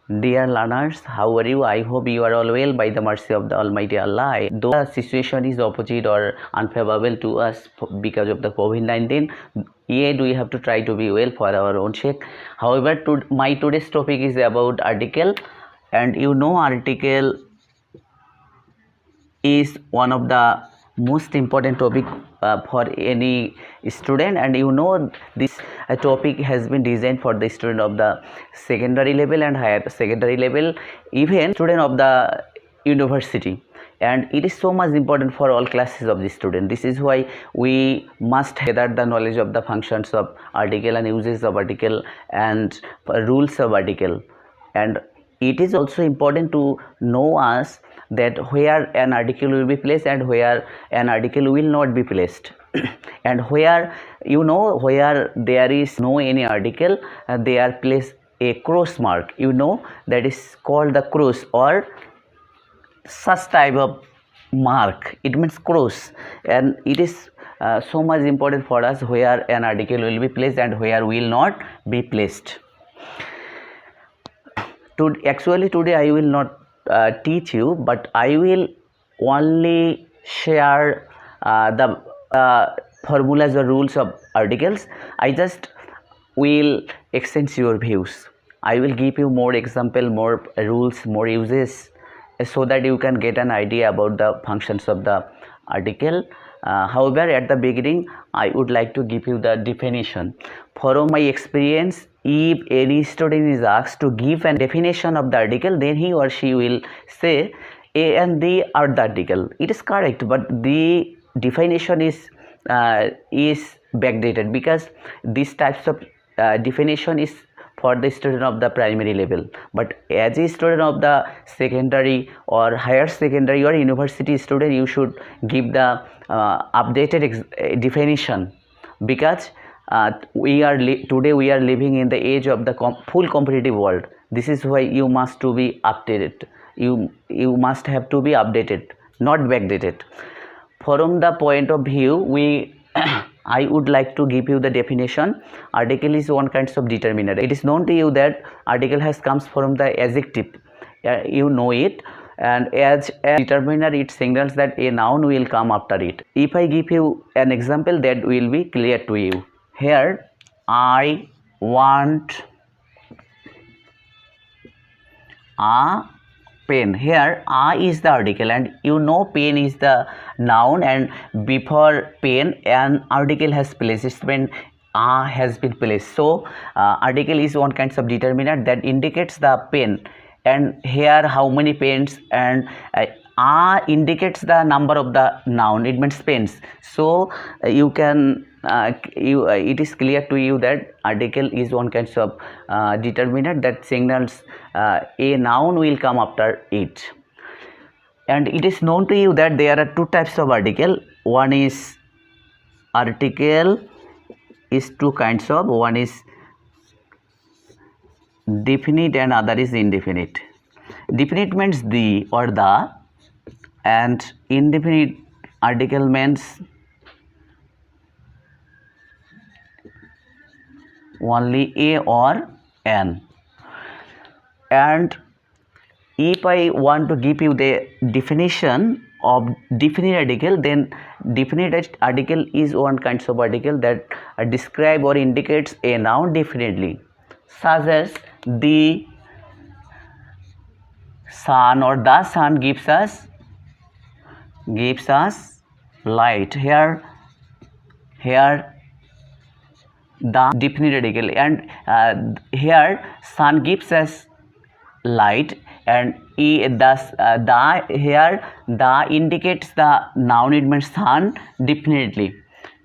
Dear learners, how are you? I hope you are all well by the mercy of the Almighty Allah. Though the situation is opposite or unfavorable to us because of the COVID-19, yet we have to try to be well for our own sake. However, my today's topic is about article, and article is one of the most important topic for any student, and this topic has been designed for the student of the secondary level and higher secondary level, even student of the university, and it is so much important for all classes of the student. This is why we must gather the knowledge of the functions of article and uses of article and rules of article. And it is also important to know us that where an article will be placed and where an article will not be placed and where where there is no any article, they are placed a cross mark, that is called the cross or such type of mark. It means cross, and it is so much important for us where an article will be placed and where will not be placed. Actually today I will not teach you, but I will only share the formulas or rules of articles. I just will exchange your views. I will give you more example, more rules, more uses, so that you can get an idea about the functions of the article. However, at the beginning I would like to give you the definition. From my experience, if any student is asked to give a definition of the article, then he or she will say A and D are the article. It is correct, but the definition is backdated, because these types of definition is for the student of the primary level, but as a student of the secondary or higher secondary or university student, you should give the updated definition, because today we are living in the age of the full competitive world. This is why you must to be updated. You must have to be updated, not backdated. From the point of view, I would like to give you the definition. Article is one kind of determiner. It is known to you that article comes from the adjective. You know it, and as a determiner, it signals that a noun will come after it. If I give you an example, that will be clear to you. Here, I want a pen. Here a is the article, and pen is the noun, and before pen an article has placed. It's when a has been placed. So article is one kind of determiner that indicates the pen, and here how many pens, and a indicates the number of the noun, it means pens. So you can it is clear to you that article is one kind of determiner that signals a noun will come after it. And it is known to you that there are two types of article. One is article is two kinds of, one is definite and other is indefinite. Definite means the or the, and indefinite article means only a or an. And if I want to give you the definition of definite article, then definite article is one kind of article that describe or indicates a noun definitely, such as the sun, or the sun gives us light. Here the definite article, and here sun gives us light, and here the indicates the noun, it means sun definitely.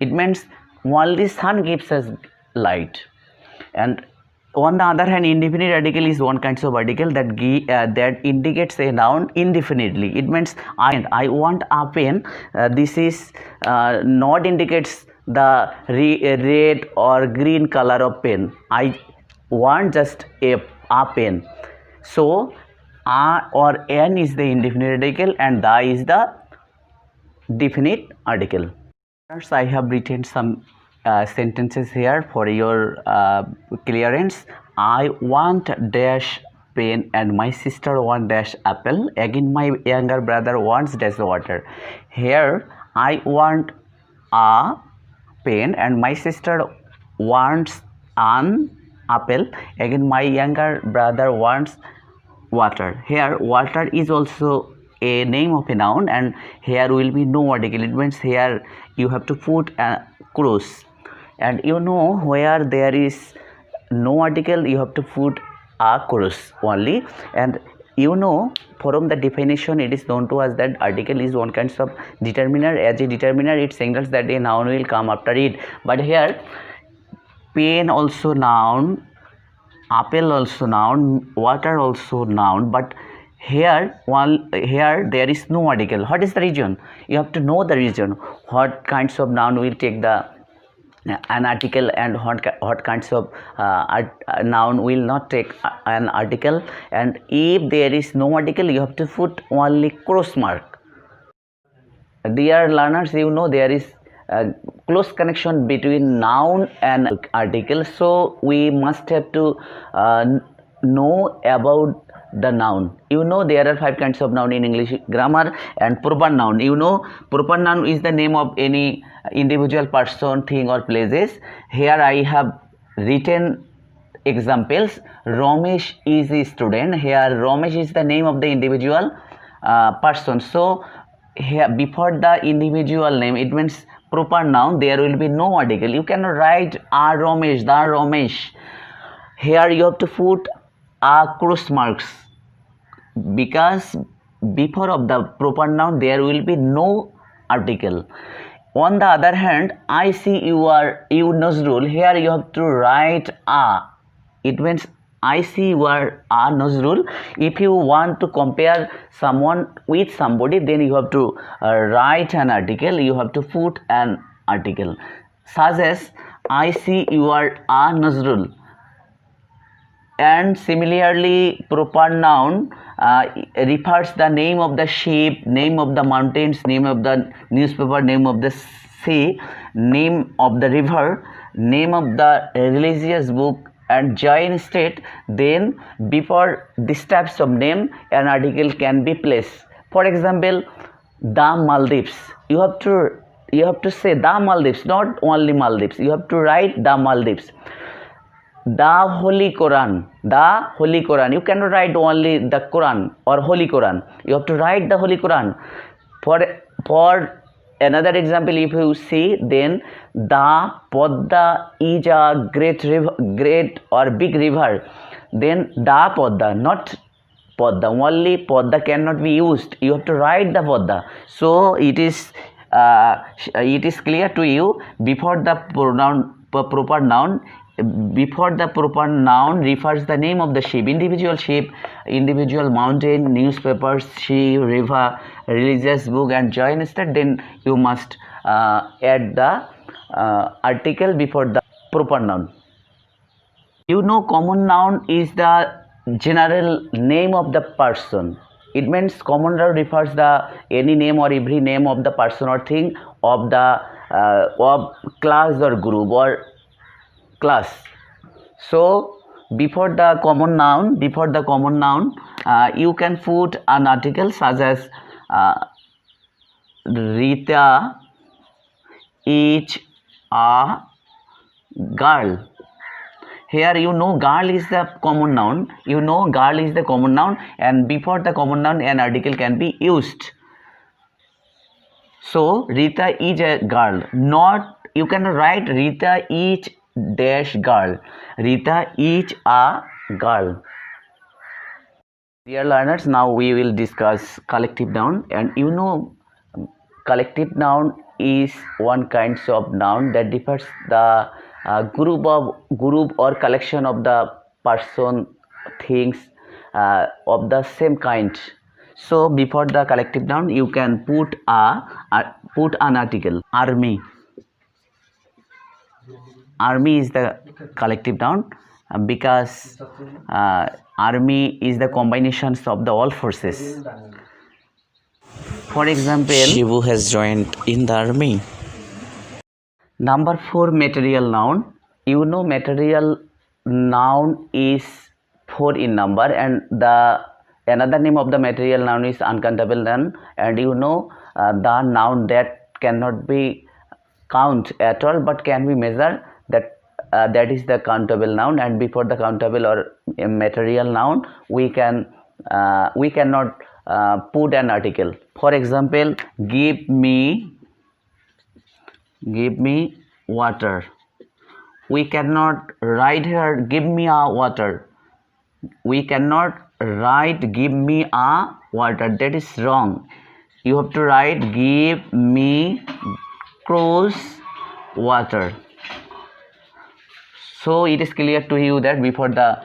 It means only sun gives us light. And on the other hand, indefinite article is one kind of article that indicates a noun indefinitely. It means I want a pen. This is not indicates the red or green color of pen. I want just a pen. So a or an is the indefinite article, and the is the definite article. I have written some sentences here for your clearance. I want dash pen and my sister want dash apple. Again my younger brother wants dash water. Here I want a pen and my sister wants an apple. Again my younger brother wants water. Here water is also a name of a noun, and here will be no article. It means here you have to put a cross, and you know where there is no article you have to put a cross only. And you know from the definition it is known to us that article is one kind of determiner. As a determiner it signals that a noun will come after it, but here pen also noun, apple also noun, water also noun, but here there is no article. What is the reason? You have to know the reason. What kinds of noun will take the an article, and what kinds of noun will not take an article. And if there is no article you have to put only cross mark. Dear learners, you know there is a close connection between noun and article, so we must have to know about the noun. You know there are 5 kinds of noun in English grammar. And proper noun, you know proper noun is the name of any individual person, thing or places. Here I have written examples. Ramesh is a student. Here Ramesh is the name of the individual person. So here before the individual name, it means proper noun, there will be no article. You cannot write a Ramesh, the Ramesh. Here you have to put a cross marks, because before of the proper noun there will be no article. On the other hand, I see you are you Nazrul. Here you have to write a. It means I see you are a Nazrul. If you want to compare someone with somebody, then you have to write an article. You have to put an article, such as I see you are a Nazrul. And similarly, proper noun refers the name of the shape, name of the mountains, name of the newspaper, name of the sea, name of the river, name of the religious book, and join state. Then before these types of name an article can be placed. For example, the Maldives. You have to say the Maldives, not only Maldives. You have to write the Maldives. The Holy Quran, the Holy Quran. You cannot write only the Quran or Holy Quran. You have to write the Holy Quran. For another example, if you see, then the Podda is a great river, great or big river. Then the Podda, not Podda. Only Podda cannot be used. You have to write the Podda. So it is clear to you before the proper noun. Before the proper noun refers the name of the shape, individual mountain, newspapers, sea, river, religious book, and join state. Then you must add the article before the proper noun. You know common noun is the general name of the person. It means common noun refers the any name or every name of the person or thing of the of class or group or class. So before the common noun, you can put an article such as Rita is a girl. Here you know girl is the common noun. And before the common noun an article can be used. So Rita is a girl. Not you can write Rita is dash girl. Rita is a girl. Dear learners, now we will discuss collective noun. And you know collective noun is one kind of noun that refers the group or collection of the person, things of the same kind. So before the collective noun you can put an article. Army is the collective noun because army is the combinations of the all forces. For example, Shivu has joined in the army. Number 4, material noun. You know material noun is 4 in number, and the another name of the material noun is uncountable noun, and you know the noun that cannot be count at all but can be measured, that is the countable noun. And before the countable or material noun we cannot put an article. For example, give me water. We cannot write here give me a water. We cannot write give me a water, that is wrong. You have to write give me cross water. So it is clear to you that before the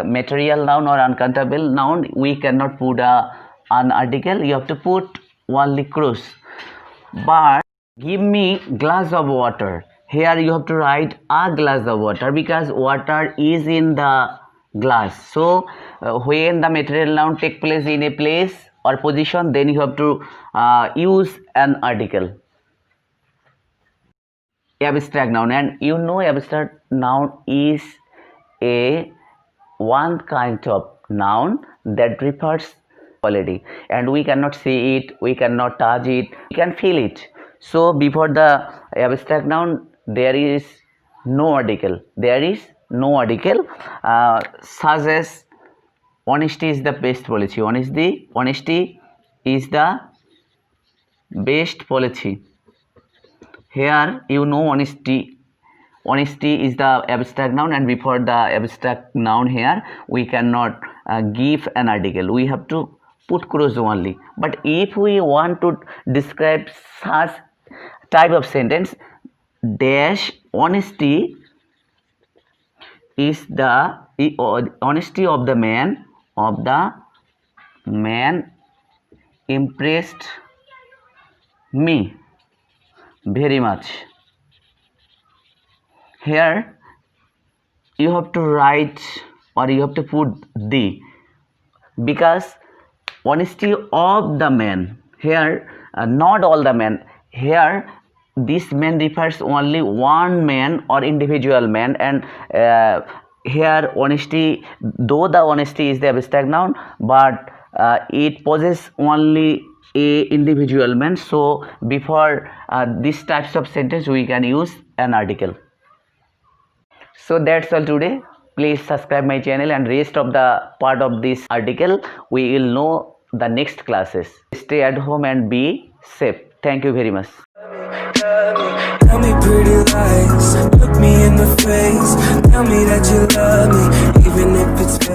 material noun or uncountable noun we cannot put an article, you have to put only cross. But give me glass of water, here you have to write a glass of water because water is in the glass. So when the material noun take place in a place or position, then you have to use an article. Abstract noun, and you know abstract noun is a one kind of noun that refers quality, and we cannot see it, we cannot touch it, we can feel it. So before the abstract noun there is no article, such as honesty is the best policy. Honesty is the best policy. Here you know honesty is the abstract noun, and before the abstract noun here we cannot give an article, we have to put cross only. But if we want to describe such type of sentence, dash honesty is the honesty of the man impressed me very much. Here you have to write or you have to put the, because honesty of the man here, not all the men. Here this man refers only one man or individual man, and here honesty, though the honesty is the abstract noun, but it possesses only a individual man. So before these types of sentence we can use an article. So that's all today. Please subscribe my channel, and rest of the part of this article we will know the next classes. Stay at home and be safe. Thank you very much. Tell me pretty lies, look me in the face, tell me that you love me, even if it's